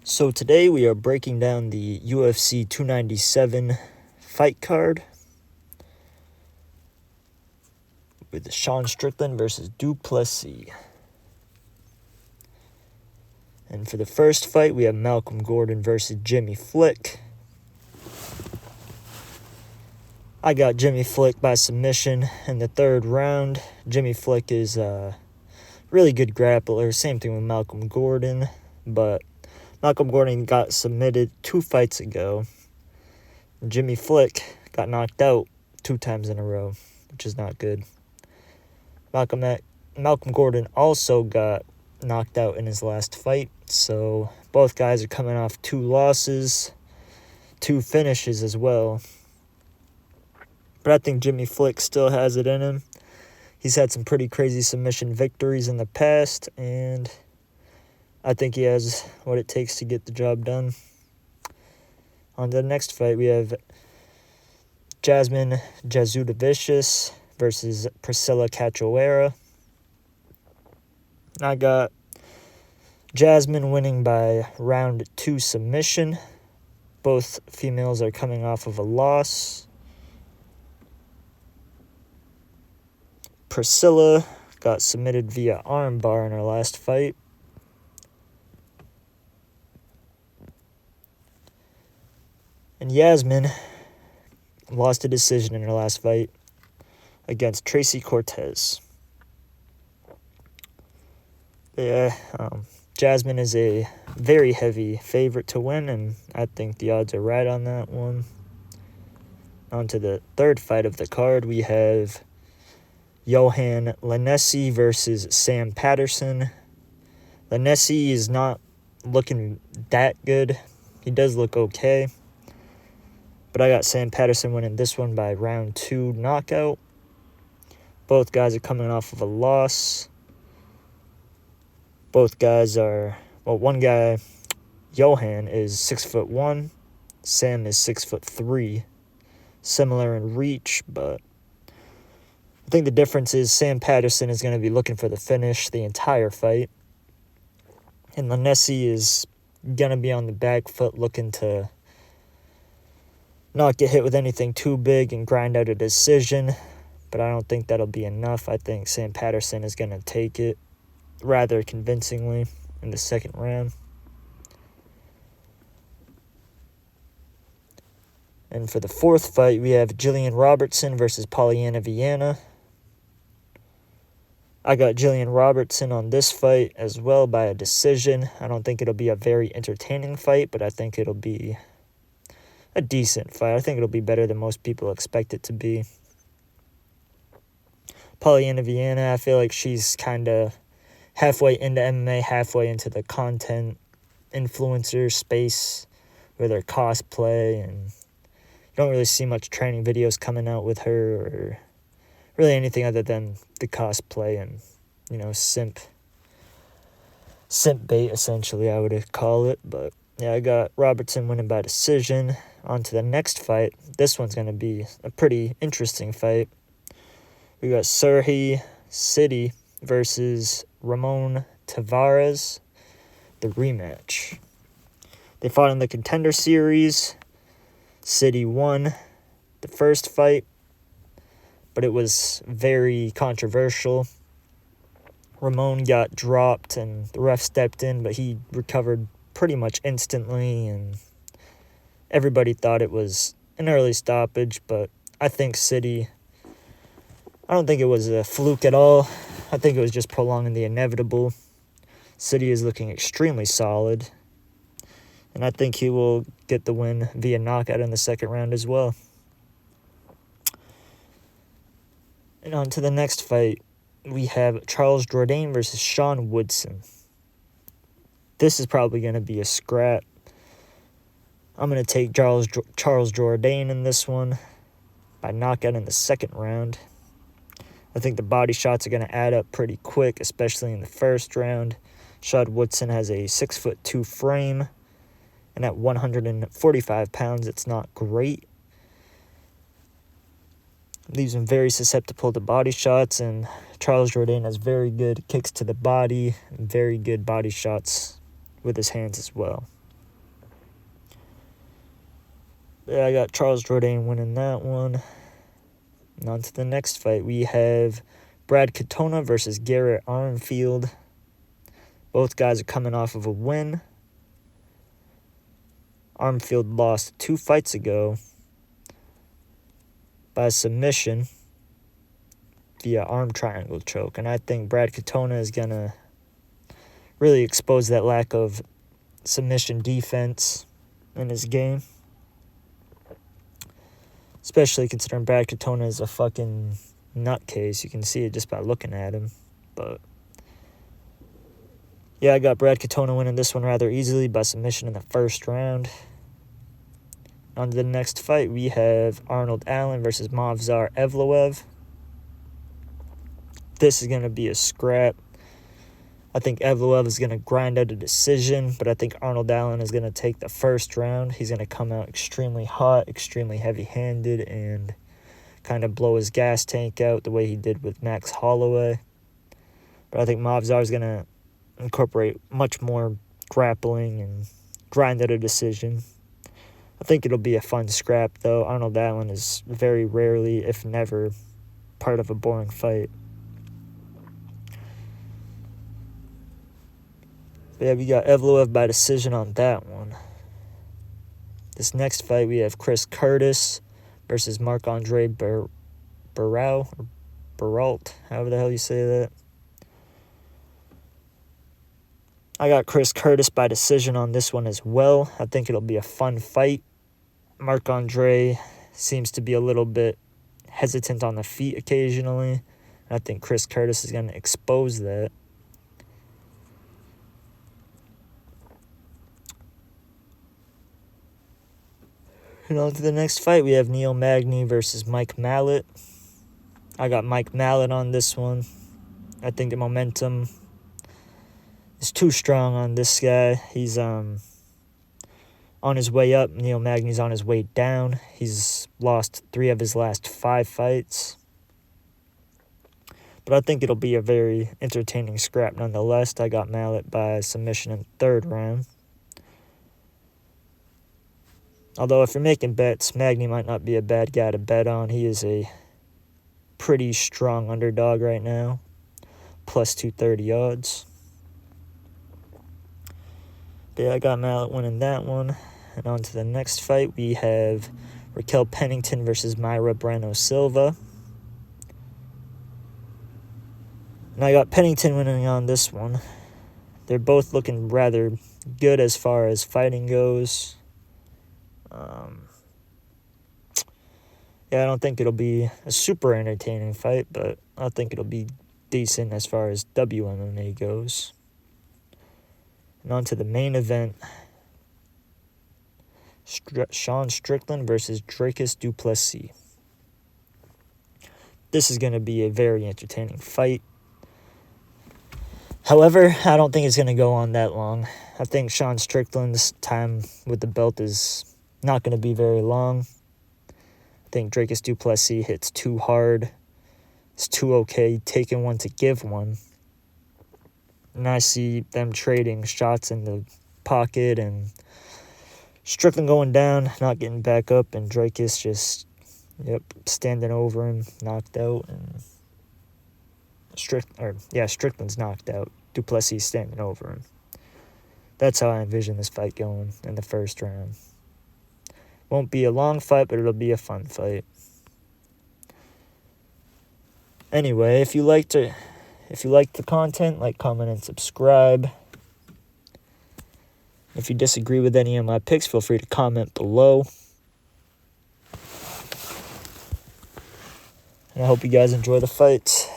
So today we are breaking down the UFC 297 fight card with Sean Strickland versus Plessis. And for the first fight, we have Malcolm Gordon versus Jimmy Flick. I got Jimmy Flick by submission in the third round. Jimmy Flick is a really good grappler. Same thing with Malcolm Gordon, but Malcolm Gordon got submitted 2 fights ago. Jimmy Flick got knocked out 2 times in a row, which is not good. Malcolm Gordon also got knocked out in his last fight, so both guys are coming off 2 losses, 2 finishes as well. But I think Jimmy Flick still has it in him. He's had some pretty crazy submission victories in the past, and I think he has what it takes to get the job done. On to the next fight, we have Jasmine Jasudavicius versus Priscilla Cachoeira. I got Jasmine winning by round 2 submission. Both females are coming off of a loss. Priscilla got submitted via armbar in her last fight. And Yasmin lost a decision in her last fight against Tracy Cortez. Jasmine is a very heavy favorite to win, and I think the odds are right on that one. On to the third fight of the card, we have Johan Lanessi versus Sam Patterson. Lanessi is not looking that good. He does look okay. But I got Sam Patterson winning this one by round 2 knockout. Both guys are coming off of a loss. Both guys are, one guy, Johan, is 6'1". Sam is 6'3". Similar in reach, but I think the difference is Sam Patterson is going to be looking for the finish the entire fight. And Lanessi is going to be on the back foot looking to not get hit with anything too big and grind out a decision. But I don't think that'll be enough. I think Sam Patterson is going to take it rather convincingly in the second round. And for the fourth fight, we have Jillian Robertson versus Polyana Viana. I got Jillian Robertson on this fight as well by a decision. I don't think it'll be a very entertaining fight, but I think it'll be a decent fight. I think it'll be better than most people expect it to be. Polyana Viana, I feel like she's kind of halfway into MMA, halfway into the content influencer space with her cosplay, and you don't really see much training videos coming out with her or really anything other than the cosplay and, simp bait, essentially, I would call it. But yeah, I got Robertson winning by decision. On to the next fight. This one's going to be a pretty interesting fight. We got Serhi City versus Ramon Tavares, the rematch. They fought in the Contender Series. City won the first fight, but it was very controversial. Ramon got dropped and the ref stepped in, but he recovered pretty much instantly, and everybody thought it was an early stoppage, but I don't think it was a fluke at all. I think it was just prolonging the inevitable. City is looking extremely solid, and I think he will get the win via knockout in the second round as well. And on to the next fight, we have Charles Jourdain versus Sean Woodson. This is probably going to be a scrap. I'm going to take Charles Jourdain in this one by knockout in the second round. I think the body shots are going to add up pretty quick, especially in the first round. Sean Woodson has a 6'2" frame, and at 145 pounds, it's not great. Leaves him very susceptible to body shots, and Charles Jourdain has very good kicks to the body and very good body shots with his hands as well. Yeah, I got Charles Jourdain winning that one. And on to the next fight. We have Brad Katona versus Garrett Armfield. Both guys are coming off of a win. Armfield lost 2 fights ago by submission via arm triangle choke. And I think Brad Katona is going to really expose that lack of submission defense in his game. Especially considering Brad Katona is a fucking nutcase. You can see it just by looking at him. But yeah, I got Brad Katona winning this one rather easily by submission in the first round. On to the next fight, we have Arnold Allen versus Movsar Evloev. This is going to be a scrap. I think Evloev is going to grind out a decision, but I think Arnold Allen is going to take the first round. He's going to come out extremely hot, extremely heavy-handed, and kind of blow his gas tank out the way he did with Max Holloway. But I think Movsar is going to incorporate much more grappling and grind out a decision. I think it'll be a fun scrap, though. Arnold Allen is very rarely, if never, part of a boring fight. But yeah, we got Evloev by decision on that one. This next fight, we have Chris Curtis versus Marc-Andre Barrault, however the hell you say that. I got Chris Curtis by decision on this one as well. I think it'll be a fun fight. Marc-Andre seems to be a little bit hesitant on the feet occasionally. I think Chris Curtis is going to expose that. And on to the next fight, we have Neil Magny versus Mike Mallet. I got Mike Mallet on this one. I think the momentum is too strong on this guy. He's on his way up. Neil Magny's on his way down. He's lost 3 of his last 5 fights. But I think it'll be a very entertaining scrap nonetheless. I got Mallet by submission in the 3rd round. Although if you're making bets, Magny might not be a bad guy to bet on. He is a pretty strong underdog right now. Plus 230 odds. But yeah, I got Mallet winning that one. And on to the next fight, we have Raquel Pennington versus Mayra Bueno Silva. And I got Pennington winning on this one. They're both looking rather good as far as fighting goes. Yeah, I don't think it'll be a super entertaining fight, but I think it'll be decent as far as WMMA goes. And on to the main event. Sean Strickland versus Dricus du Plessis. This is going to be a very entertaining fight. However, I don't think it's going to go on that long. I think Sean Strickland's time with the belt is not going to be very long. I think Dricus du Plessis hits too hard. It's too okay, taking one to give one. And I see them trading shots in the pocket and Strickland going down, not getting back up, and Dricus just, standing over him, knocked out. And Strickland's knocked out. Du Plessis standing over him. That's how I envision this fight going in the 1st round. Won't be a long fight, but it'll be a fun fight. Anyway, if you like the content, like, comment, and subscribe. If you disagree with any of my picks, feel free to comment below. And I hope you guys enjoy the fight.